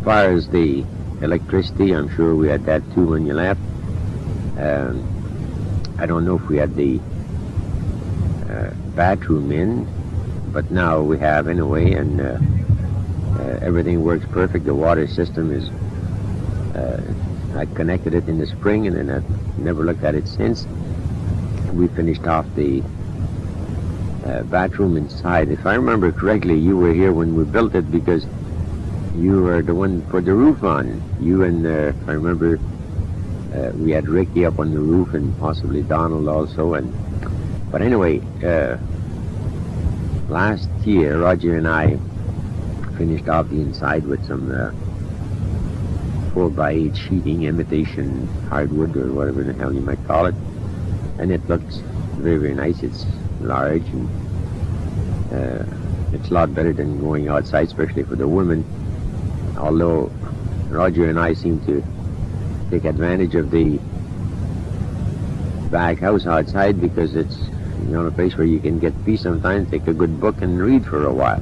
far as the electricity, I'm sure we had that too when you left. I don't know if we had the bathroom in, but now we have anyway, and everything works perfect. The water system is, I connected it in the spring, and then I've never looked at it since. We finished off the bathroom inside. If I remember correctly, you were here when we built it because you were the one put the roof on. You and, if I remember, we had Ricky up on the roof and possibly Donald also. But anyway, last year, Roger and I finished off the inside with some 4x8 sheeting, imitation hardwood or whatever the hell you might call it. And it looks very, very nice. It's large, and it's a lot better than going outside, especially for the women. Although Roger and I seem to take advantage of the back house outside because it's, you know, a place where you can get peace sometimes, take a good book and read for a while.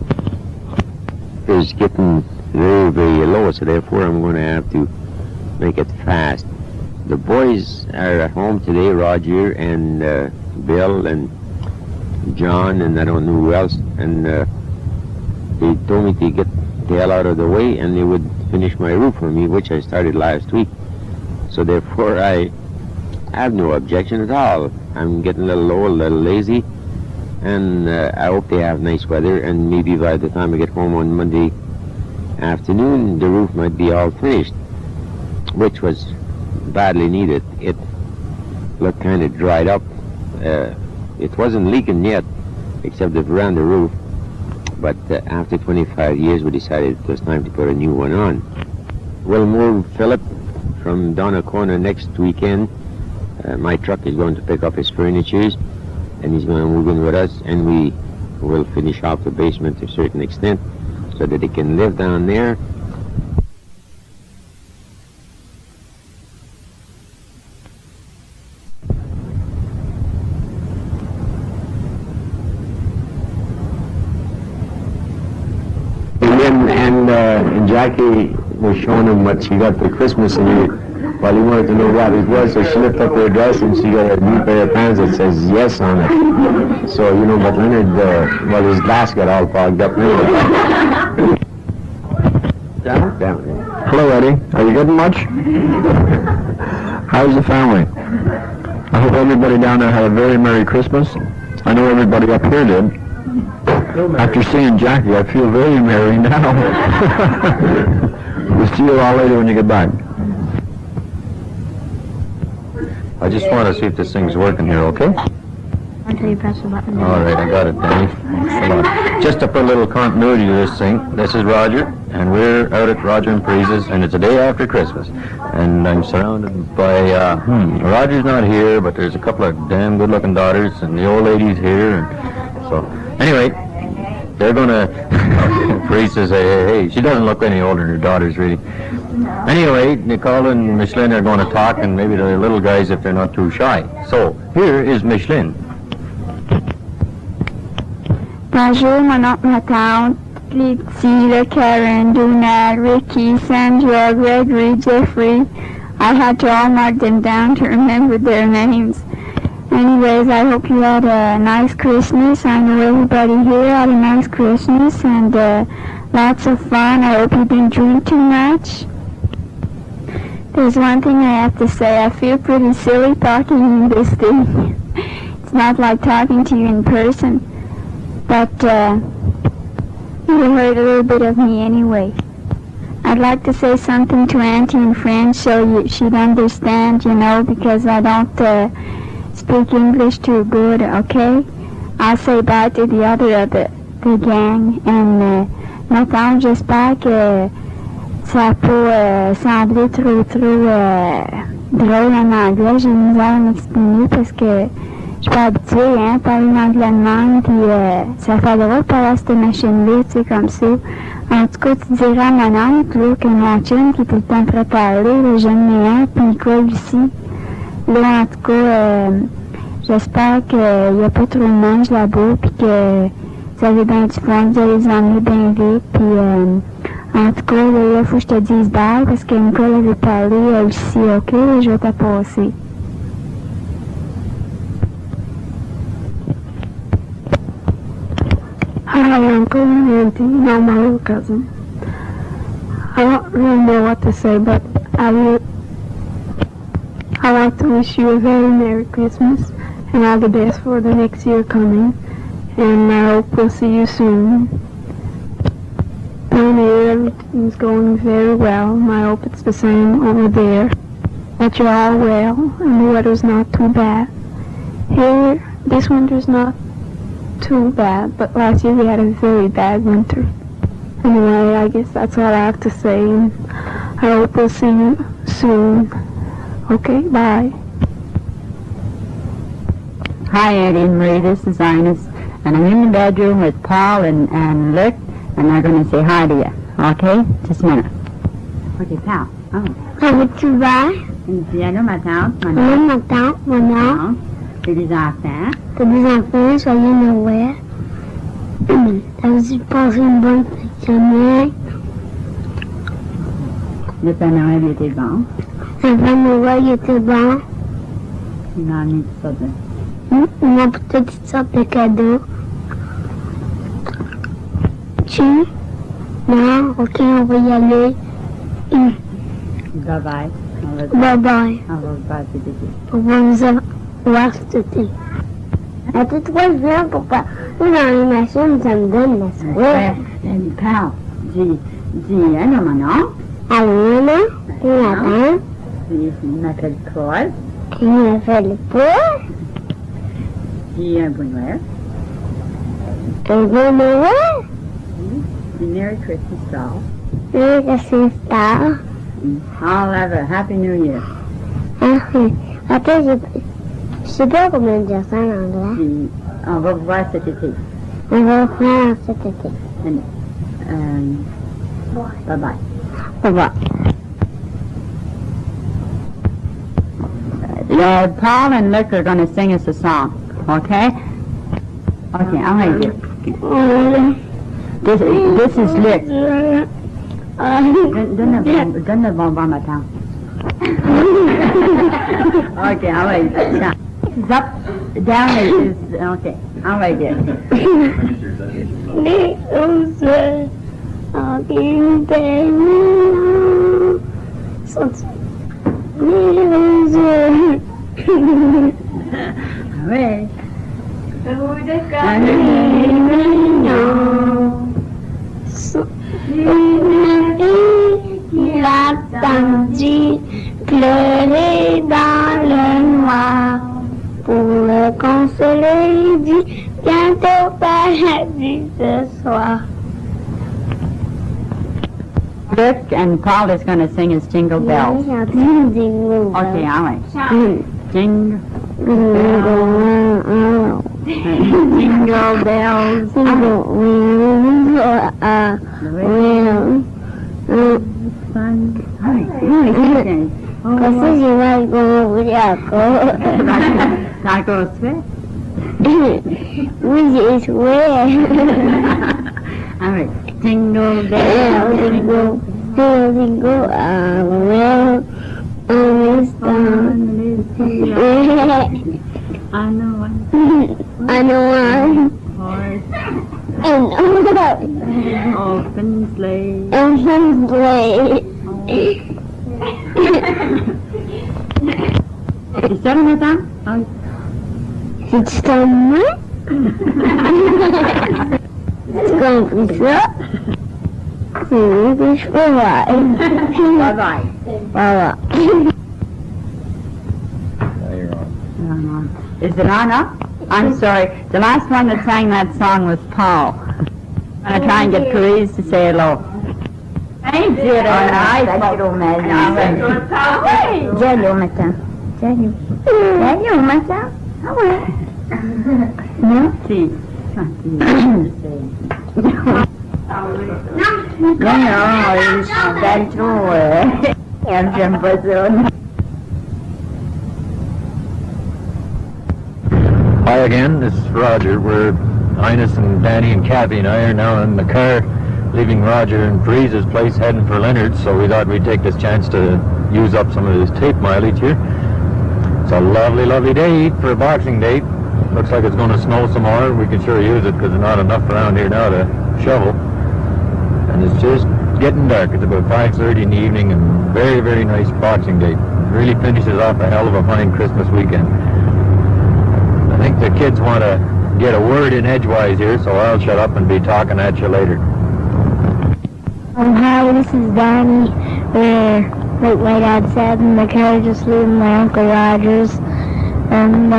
It's getting very, very low, so therefore I'm going to have to make it fast. The boys are at home today, Roger and Bill and John and I don't know who else, and they told me to get the hell out of the way and they would finish my roof for me, which I started last week. So therefore I have no objection at all. I'm getting a little old, a little lazy, and I hope they have nice weather, and maybe by the time I get home on Monday afternoon the roof might be all finished, which was badly needed. It looked kind of dried up. It wasn't leaking yet, except the veranda roof, but after 25 years we decided it was time to put a new one on. We'll move Philip from Donnacona next weekend. My truck is going to pick up his furnitures, and he's going to move in with us, and we will finish off the basement to a certain extent so that he can live down there. And Jackie was showing him what she got for Christmas, and he wanted to know what it was, so she lifted up her dress and she got a new pair of pants that says yes on it. So, you know, but Leonard, his glass got all fogged up. Down. Hello, Eddie. Are you getting much? How's the family? I hope everybody down there had a very Merry Christmas. I know everybody up here did. After seeing Jackie, I feel very merry now. We'll see you all later when you get back. I just want to see if this thing's working here, okay? Until you press the button. All right, I got it, Danny. Thanks a lot. Just to put a little continuity to this thing, this is Roger, and we're out at Roger and Preze's, and it's a day after Christmas. And I'm surrounded by, Roger's not here, but there's a couple of damn good-looking daughters, and the old lady's here, and so, anyway, they're going to, Preze says, hey, she doesn't look any older than her daughters, really. Anyway, Nicole and Micheline are going to talk, and maybe the little guys if they're not too shy. So, here is Micheline. Bonjour, mon oncle, ma tante, les petits, Karen, Donald, Ricky, Sandra, Gregory, Jeffrey. I had to all mark them down to remember their names. Anyways, I hope you had a nice Christmas. I know everybody here had a nice Christmas and lots of fun. I hope you didn't drink too much. There's one thing I have to say. I feel pretty silly talking in this thing. It's not like talking to you in person, but you heard a little bit of me anyway. I'd like to say something to Auntie in French so she'd understand, you know, because I don't speak English too good, okay? I'll say bye to the other of the gang, and maintenant, j'espère que ça peut sembler trop drôle en anglais. J'ai misère à m'exprimer parce que je suis pas habituée, hein, parler l'anglais de même, puis ça fait drôle de parler à cette machine-là, tu sais, comme ça. En tout cas, tu diras à mon oncle, là, que mon chum, qui est tout le temps prêt à parler, le jeune néant, puis Nicole aussi. Là, en tout cas, j'espère qu'il n'y a pas trop de mange là-bas, puis que vous avez bien du fun, vous allez les emmener bien vite, puis En tout cas, là, faut que je te dise bye parce que Nicole avait parlé, elle aussi, ok? Je vais te passer. Hi, Uncle and Auntie. No, my little cousin. I don't really know what to say, but I like to wish you a very Merry Christmas and all the best for the next year coming. And I hope we'll see you soon. Down here, everything's going very well. I hope it's the same over there. That you're all well and the weather's not too bad. Here, this winter's not too bad, but last year we had a very bad winter. Anyway, I guess that's all I have to say, and I hope we'll see you soon. Okay, bye. Hi, Eddie and Marie. This is Ines, and I'm in the bedroom with Paul and Luke, and they're going to say hi to you. Okay? Just a minute. Okay, pal. Oh. Comment tu vas? Allô, ma tante. Ma tante, mon oncle. T'as des enfants. T'as des enfants, joyeux Noël. T'as-tu passé une bonne semaine? Le Père Noël était bon. Le Père Noël était bon. Il m'a amené tout ça de... Il m'a apporté toutes sortes de cadeaux. Tu? Non? Ok, on va y aller. Bye-bye. Bye bye. On va voir cet été. On va nous voir cet été. À tout trois jours pour pas. Dans l'animation, ça me donne la soirée. Pal, dis allô, maman. Allô, maman? Qui m'attend? Il m'appelle Paul. Qui m'appelle Paul? Dis un bon Noël. Un bon Noël? Dis Merry Christmas, doll. Merry Christmas, doll. I'll have a Happy New Year. Attends, je sais pas comment dire ça en anglais. Puis, on va vous voir cet été. On va le faire cet été. Bye-bye. Au revoir. Paul and Luke are going to sing us a song, okay? Okay, I'll make it. This is Luke. Donne le bonbon, ma tante. Okay, I'll wait. It's up, down is, okay, I'll wait it. Oui. Il a attendu pleurer dans le noir. Pour le consoler, il dit bientôt paradis ce soir. Luke and Paul is going to sing his Jingle Bells. Okay, I'll wait. Jingle. Jingle bells. Fun. Così si va come ubriaco. Taco sweat. Which is where? All right. Jingle bells. Jingle. Jingle all well on this town. I know one. I know one. Horse. And Open sleigh. open sleigh. Is that on time? Oh. It's summer. It's going to be up. Wish for life. Bye-bye. Bye-bye. Is it on up? I'm sorry. The last one that sang that song was Paul. I'm going to try and get Louise to say hello. Hey, dear. Salut, matin. Salut. Salut, matin. Ah ouais. Merci. Non, c'est trop. J'aime pas ça. Hi again, this is Roger. We're Ines and Danny and Kathy and I are now in the car leaving Roger in Paris's place, heading for Leonard's, so we thought we'd take this chance to use up some of his tape mileage here. It's a lovely, lovely day for a boxing date. Looks like it's going to snow some more. We can sure use it because there's not enough around here now to shovel. And it's just getting dark. It's about 5:30 in the evening, and very, very nice boxing date. Really finishes off a hell of a fine Christmas weekend. I think the kids want to get a word in edgewise here, so I'll shut up and be talking at you later. Hi, this is Donnie. We're, like my dad said, in the car just leaving my Uncle Roger's. And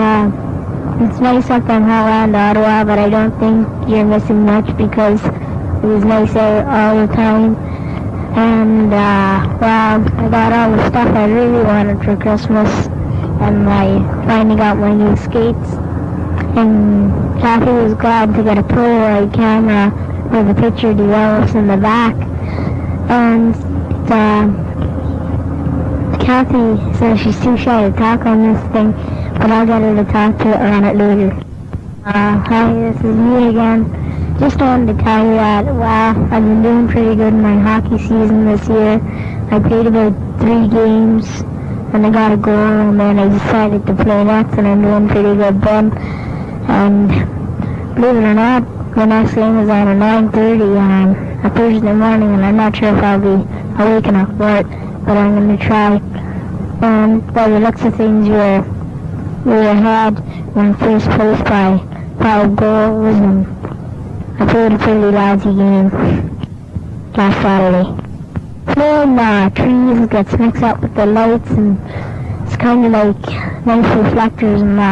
it's nice up on Holland, Ottawa, but I don't think you're missing much because it was nice out all the time. And, well, I got all the stuff I really wanted for Christmas. And I finally got my new skates. And Kathy was glad to get a Polaroid camera where the picture develops in the back. And Kathy says she's too shy to talk on this thing, but I'll get her to talk to it on it later. Hi, this is me again. Just wanted to tell you that, well, I've been doing pretty good in my hockey season this year. I played about 3 games, and I got a goal, and then I decided to play nets, and I'm doing pretty good then. And believe it or not, the next game is on at 9:30 on a Thursday morning, and I'm not sure if I'll be awake enough for it, but I'm going to try. And by the looks of things, we're ahead in first place by 5 goals, and I played a pretty lousy game last Saturday. Playing trees gets mixed up with the lights, and it's kind of like nice reflectors in the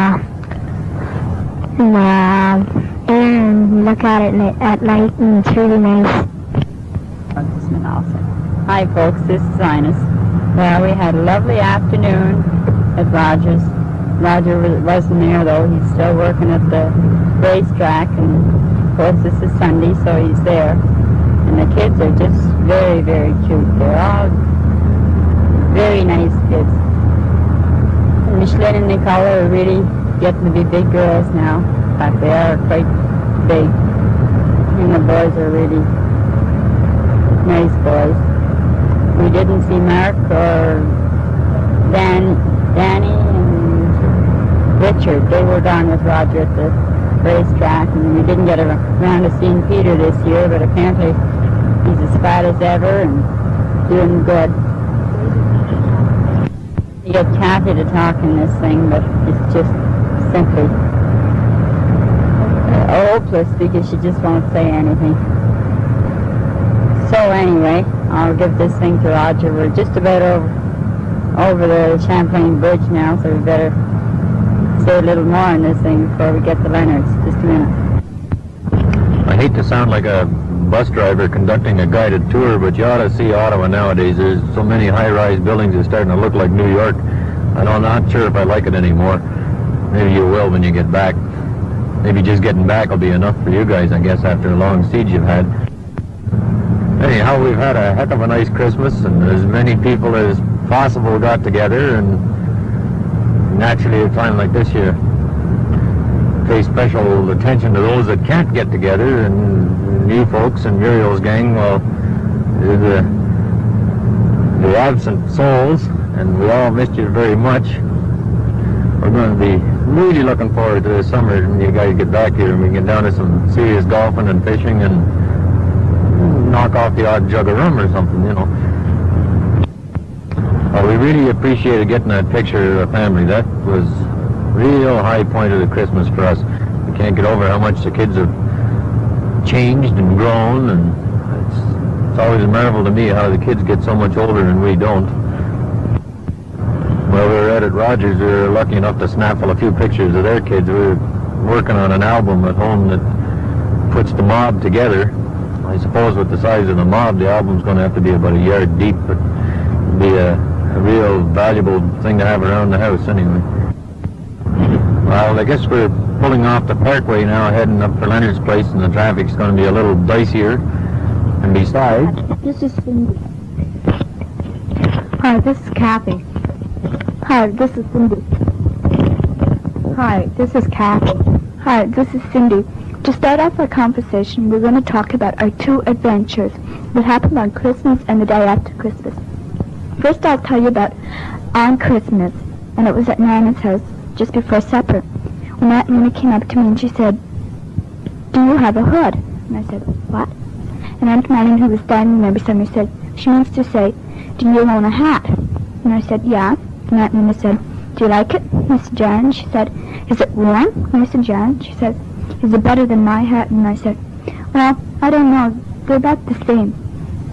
air, and you look at it at night, and it's really nice. Hi folks, this is Ines. Well, we had a lovely afternoon at Roger's. Roger wasn't there though, he's still working at the racetrack, and of course this is Sunday, so he's there. And the kids are just very, very cute. They're all very nice kids. And Micheline and Nicole are really getting to be big girls now. In fact, they are quite big. And the boys are really nice boys. We didn't see Mark or Danny and Richard. They were down with Roger at the racetrack, and we didn't get around to seeing Peter this year, but apparently he's as fat as ever and doing good. You get Kathy to talk in this thing, but it's just simply hopeless because she just won't say anything. So anyway, I'll give this thing to Roger. We're just about over the Champlain Bridge now, so we better say a little more on this thing before we get to Leonard's. Just a minute. I hate to sound like a bus driver conducting a guided tour, but you ought to see Ottawa nowadays. There's so many high-rise buildings, it's starting to look like New York. I'm not sure if I like it anymore. Maybe you will when you get back. Maybe just getting back will be enough for you guys, I guess, after a long siege you've had. Anyhow, we've had a heck of a nice Christmas, and as many people as possible got together, and naturally at a time like this you pay special attention to those that can't get together, and you folks and Muriel's gang, well, they're the absent souls, and we all missed you very much. We're going to be really looking forward to this summer when you guys get back here and we get down to some serious golfing and fishing and knock off the odd jug of rum or something, you know. Well, we really appreciated getting that picture of the family. That was real high point of the Christmas for us. We can't get over how much the kids have changed and grown, and it's always a marvel to me how the kids get so much older and we don't. Well, we were at Rogers. We were lucky enough to snaffle a few pictures of their kids. We were working on an album at home that puts the mob together. I suppose with the size of the mob, the album's going to have to be about a yard deep, but it'll be a real valuable thing to have around the house anyway. Well, I guess we're pulling off the Parkway now, heading up for Leonard's place, and the traffic's going to be a little dicier. And besides... This is Cindy. Hi, this is Kathy. Hi, this is Cindy. Hi, this is Kathy. Hi, this is Cindy. To start off our conversation, we're going to talk about our two adventures that happened on Christmas and the day after Christmas. First, I'll tell you about on Christmas, and it was at Nana's house just before supper. When Aunt Nina came up to me and she said, "Do you have a hood?" And I said, "What?" And Aunt Marion, who was standing there beside me, said, "She means to say, do you own a hat?" And I said, "Yeah." And Aunt Nina said, "Do you like it?" And I said, "Yeah." And she said, "Is it warm?" And I said, "Yeah." And she said, "Is it better than my hat?" And I said, "Well, I don't know. They're about the same."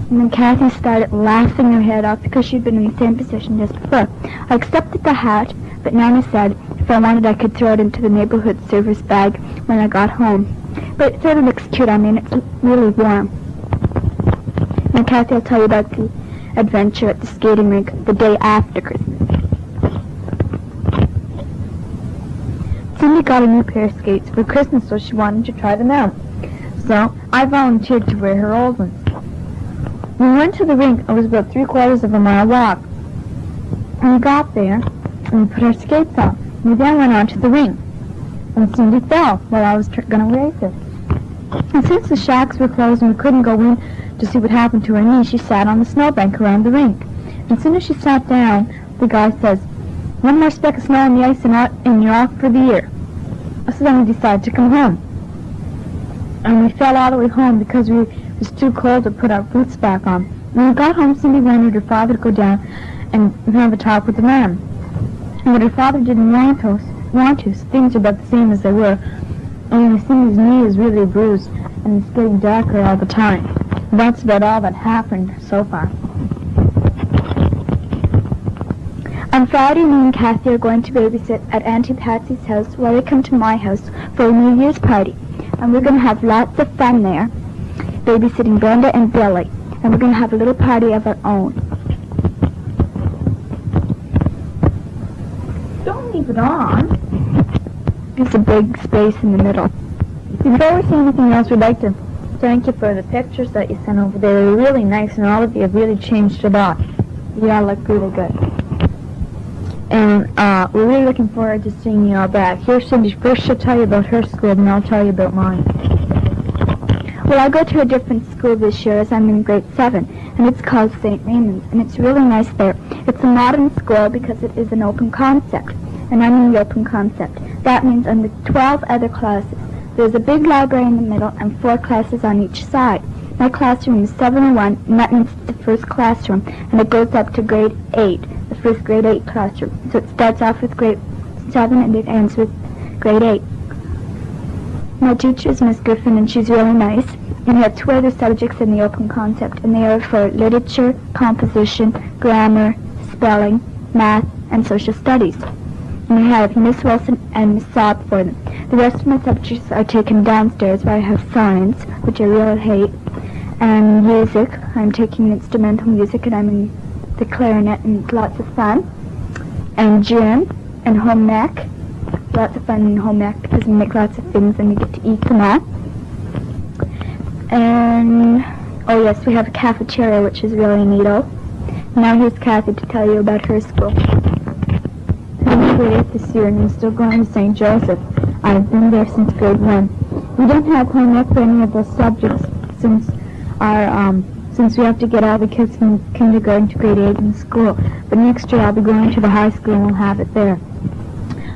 And then Kathy started laughing her head off because she'd been in the same position just before. I accepted the hat, but Nana said if I wanted I could throw it into the neighborhood service bag when I got home. But it sort of looks cute on me, and it's really warm. Now, Kathy, I'll tell you about the adventure at the skating rink the day after Christmas. Cindy got a new pair of skates for Christmas, so she wanted to try them out. So I volunteered to wear her old ones. When we went to the rink, it was about 3/4 of a mile walk. And we got there, and we put our skates on. We then went on to the rink, and Cindy fell while I was going to race her. And since the shacks were closed and we couldn't go in to see what happened to her knee, she sat on the snowbank around the rink. And as soon as she sat down, the guy says, "One more speck of snow on the ice and you're off for the year." So then we decided to come home. And we fell all the way home because it was too cold to put our boots back on. When we got home, Cindy wanted her father to go down and have a talk with the man. And but her father didn't want to, so things are about the same as they were. Only Cindy's knee is really bruised, and it's getting darker all the time. That's about all that happened so far. On Friday, me and Kathy are going to babysit at Auntie Patsy's house while they come to my house for a New Year's party. And we're going to have lots of fun there, babysitting Brenda and Billy. And we're going to have a little party of our own. Don't leave it on. There's a big space in the middle. Before we say anything else, we'd like to thank you for the pictures that you sent over. They were really nice, and all of you have really changed a lot. You all look really good. And we're really looking forward to seeing you all back. Here's Cindy. First she'll tell you about her school, then I'll tell you about mine. Well, I go to a different school this year as I'm in grade 7, and it's called St. Raymond's, and it's really nice there. It's a modern school because it is an open concept, and I'm in the open concept. That means under 12 other classes. There's a big library in the middle and 4 classes on each side. My classroom is 701, and that means it's the first classroom, and it goes up to grade 8, the first grade 8 classroom. So it starts off with grade 7 and it ends with grade 8. My teacher is Miss Griffin, and she's really nice. And we have 2 other subjects in the open concept, and they are for literature, composition, grammar, spelling, math, and social studies. And we have Miss Wilson and Miss Saab for them. The rest of my subjects are taken downstairs, where I have science, which I really hate, and music. I'm taking instrumental music, and I'm in the clarinet, and it's lots of fun. And gym and home ec. Lots of fun in home ec because we make lots of things and we get to eat them all. And, oh yes, we have a cafeteria, which is really neato. Now here's Kathy to tell you about her school. I'm in grade 8 this year, and I'm still going to St. Joseph. I've been there since grade 1. We don't have home ec for any of those subjects since we have to get all the kids from kindergarten to grade 8 in school. But next year I'll be going to the high school and we'll have it there.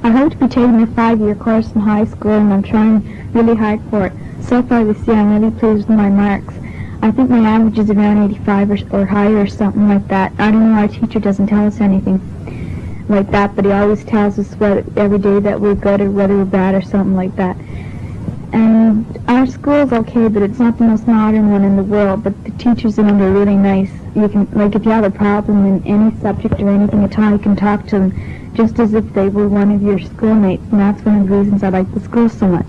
I hope to be taking a 5-year course in high school, and I'm trying really hard for it. So far this year I'm really pleased with my marks. I think my average is around 85 or higher or something like that. I don't know, our teacher doesn't tell us anything like that, but he always tells us every day that we're good or whether we're bad or something like that. And our school's okay, but it's not the most modern one in the world, but the teachers in it are really nice. You can, like, if you have a problem in any subject or anything at all, you can talk to them just as if they were one of your schoolmates, and that's one of the reasons I like the school so much.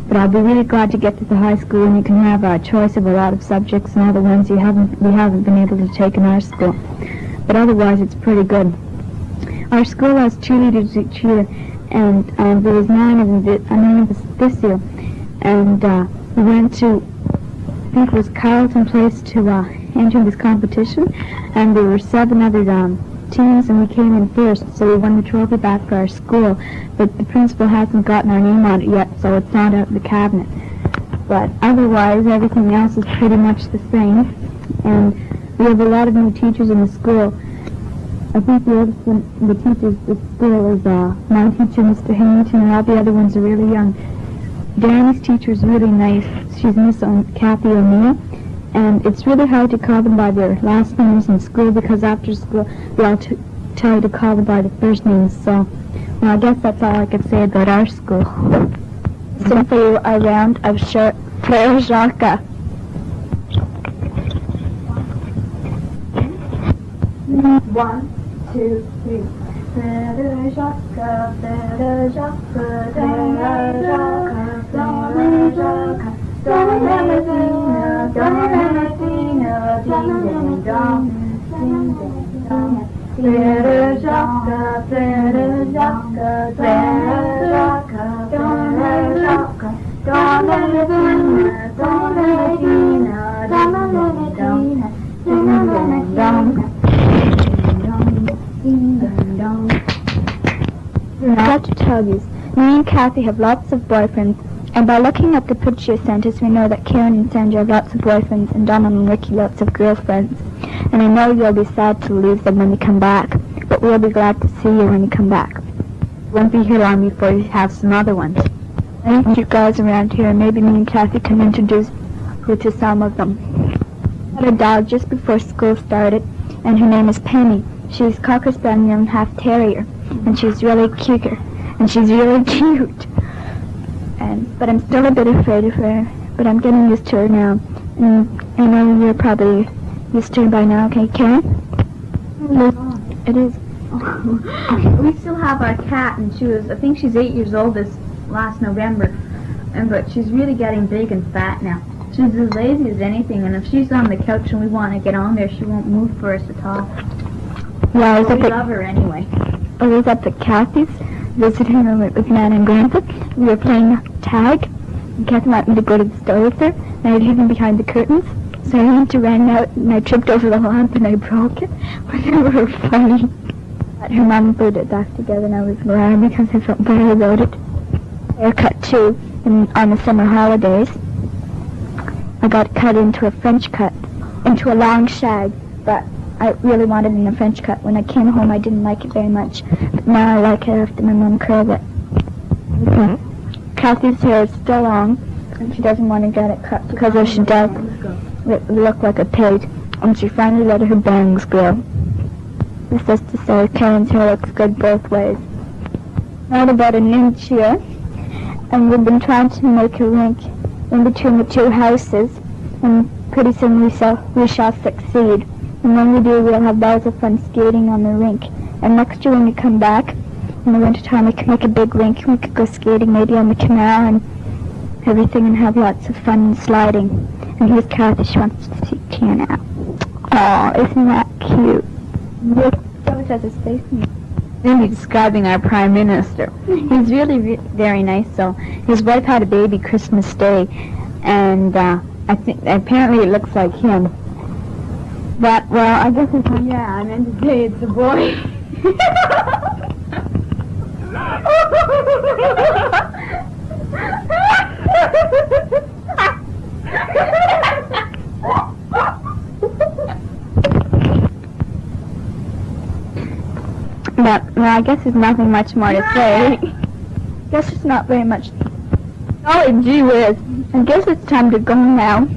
But I'll be really glad to get to the high school, and you can have a choice of a lot of subjects and all the ones we haven't been able to take in our school. But otherwise, it's pretty good. Our school has cheerleaders each year, and there was 9 of us this year. And we went to, I think it was Carleton Place to enter this competition, and there were 7 other teams, and we came in first, so we won the trophy back for our school. But the principal hasn't gotten our name on it yet, so it's not out in the cabinet. But otherwise, everything else is pretty much the same. And we have a lot of new teachers in the school. I think the oldest one, the teachers at school is my teacher, Mr. Harrington, and all the other ones are really young. Danny's teacher is really nice. She's Miss Kathy O'Neill. And it's really hard to call them by their last names in school because after school we all tell you to call them by the first names. So, well, I guess that's all I could say about our school. Sing for you a round of short Frere Jacques. One, two, three. Frere Jacques, Frere Jacques, Frere Jacques, Frere Jacques. Frere Jacques, Frere Jacques, Frere Jacques, Frere Jacques, I have to tell you, me and Kathy have lots of boyfriends, and by looking at the picture you sent us, we know that Karen and Sandra have lots of boyfriends, and Donald and Ricky lots of girlfriends. And I know you'll be sad to lose them when they come back, but we'll be glad to see you when you come back. Won't be here long before you have some other ones. I think you guys around here, maybe me and Kathy can introduce you to some of them. I had a dog just before school started, and her name is Penny. She's Cocker Spaniel and half terrier, and she's really cute. But I'm still a bit afraid of her, but I'm getting used to her now. And I know you're probably used to her by now, okay, Karen? It is. We still have our cat, and I think she's 8 years old this last November, but she's really getting big and fat now. She's as lazy as anything, and if she's on the couch and we want to get on there, she won't move for us at all. Yeah, we love her anyway. I was up at Kathy's, visiting her with Nan and Grandpa. We were playing tag, and Kathy wanted me to go to the store with her, and I had hidden behind the curtains. So I went to run out, and I tripped over the lamp, and I broke it. But they were funny. Her mom put it back together, and I was glad because I felt better about it. Haircut too, on the summer holidays. I got cut into a French cut, into a long shag, but I really wanted it in a French cut. When I came home, I didn't like it very much, but now I like it after my mom curled it. Kathy's hair is still long, and she doesn't want to get it cut because if she does, it will look like a pig, and she finally let her bangs grow. This is to say, Karen's hair looks good both ways. Not about an inch here, and we've been trying to make a rink in between the two houses, and pretty soon we shall succeed. And when we do, we'll have loads of fun skating on the rink. And next year when we come back, in the winter time, we can make a big rink, and we could go skating maybe on the canal and everything, and have lots of fun and sliding. And here's Kathy, she wants to see Tia now. Oh, isn't that cute? Look, George has his face in it. Maybe describing our Prime Minister. He's really very nice. So his wife had a baby Christmas Day, and I think apparently it looks like him. But well, I guess it's not. Yeah, I meant to say it's a boy. But well, I guess there's nothing much more to say. Guess there's not very much. Oh, gee whiz. I guess it's time to go now.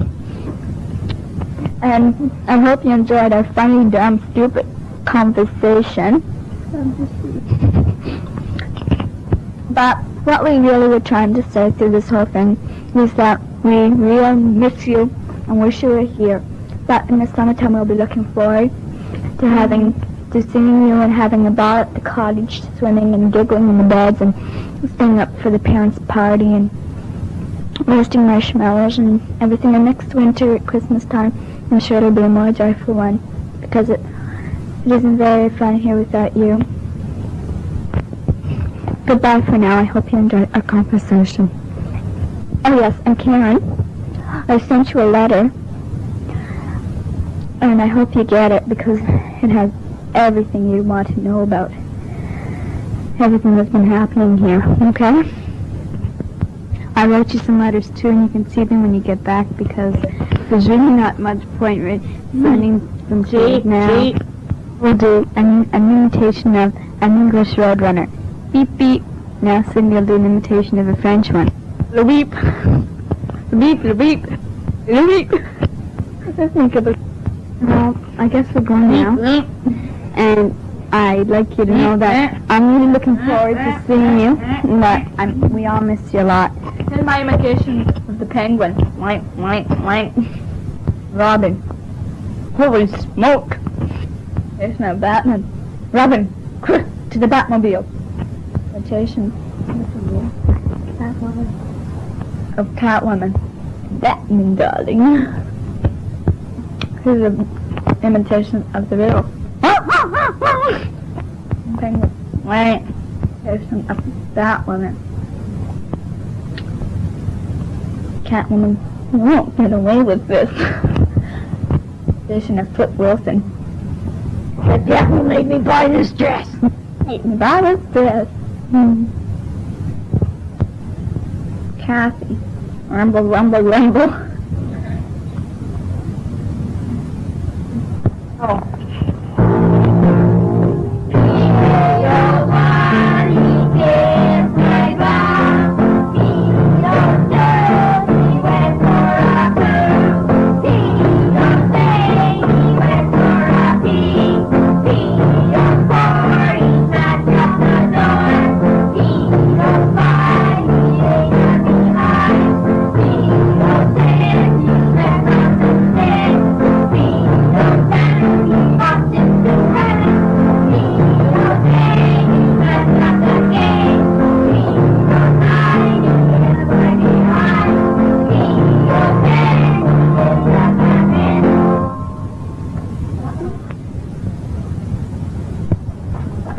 And I hope you enjoyed our funny, dumb, stupid conversation. But what we really were trying to say through this whole thing is that we really miss you and wish you were here. But in the summertime we'll be looking forward to seeing you and having a ball at the cottage, swimming and giggling in the beds and staying up for the parents' party and roasting marshmallows and everything. And next winter at Christmas time, I'm sure it'll be a more joyful one because it isn't very fun here without you. Goodbye for now. I hope you enjoyed our conversation. Oh yes, and Karen, I sent you a letter, and I hope you get it because it has everything you want to know about everything that's been happening here, okay? I wrote you some letters too, and you can see them when you get back because there's really not much point sending them to you now. We'll do an imitation of an English roadrunner. Beep beep. Now Cindy will do an imitation of a French one. Le beep. Le beep, le beep. Le beep. Think of it. Well, I guess we're going now. And I'd like you to know that I'm really looking forward to seeing you, and that we all miss you a lot. Here's my imitation of the penguin. White, white, white. Robin. Holy smoke. Here's my Batman. Robin, quick to the Batmobile. Imitation of Catwoman. Batman, darling. Here's an imitation of the riddle. Penguin. Wait. Here's some of Batwoman. Catwoman won't get away with this. Edition of Flip Wilson. The devil made me buy this dress. Made me buy this dress. Kathy. Rumble, rumble, rumble. Oh.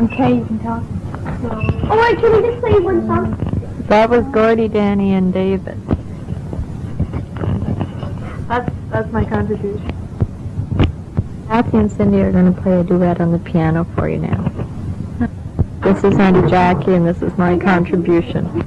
Okay, you can talk. Oh, wait, can we just play one song? That was Gordy, Danny, and David. That's my contribution. Kathy and Cindy are going to play a duet on the piano for you now. This is Auntie Jackie, and this is my contribution.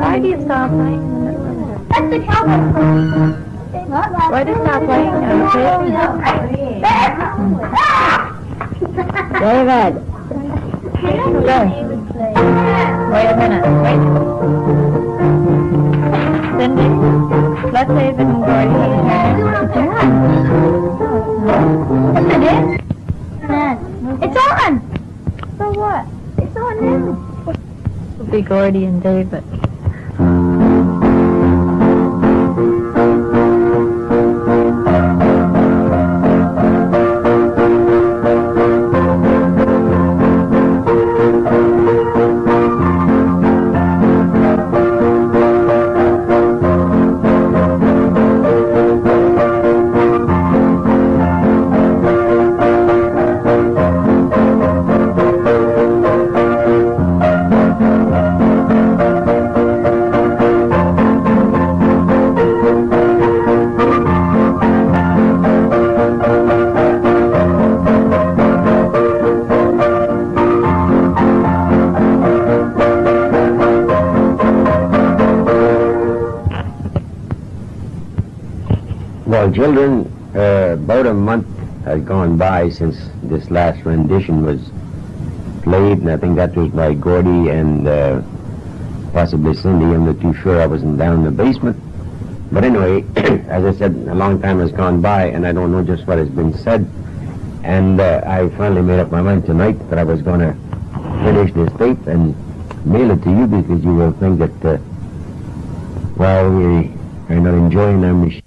Why do you stop playing? That's the cowboy song. Why do you stop playing? David! Go. Wait a minute. Wait. Cindy, let David and Gordy have a turn. Yes, it is. It's on. So what? It's on now. It'll be Gordy and David. children, about a month has gone by since this last rendition was played, and I think that was by Gordy and possibly Cindy. I'm not too sure. I wasn't down in the basement. But anyway, as I said, a long time has gone by, and I don't know just what has been said. And I finally made up my mind tonight that I was going to finish this tape and mail it to you, because you will think that, while we are not enjoying our machine,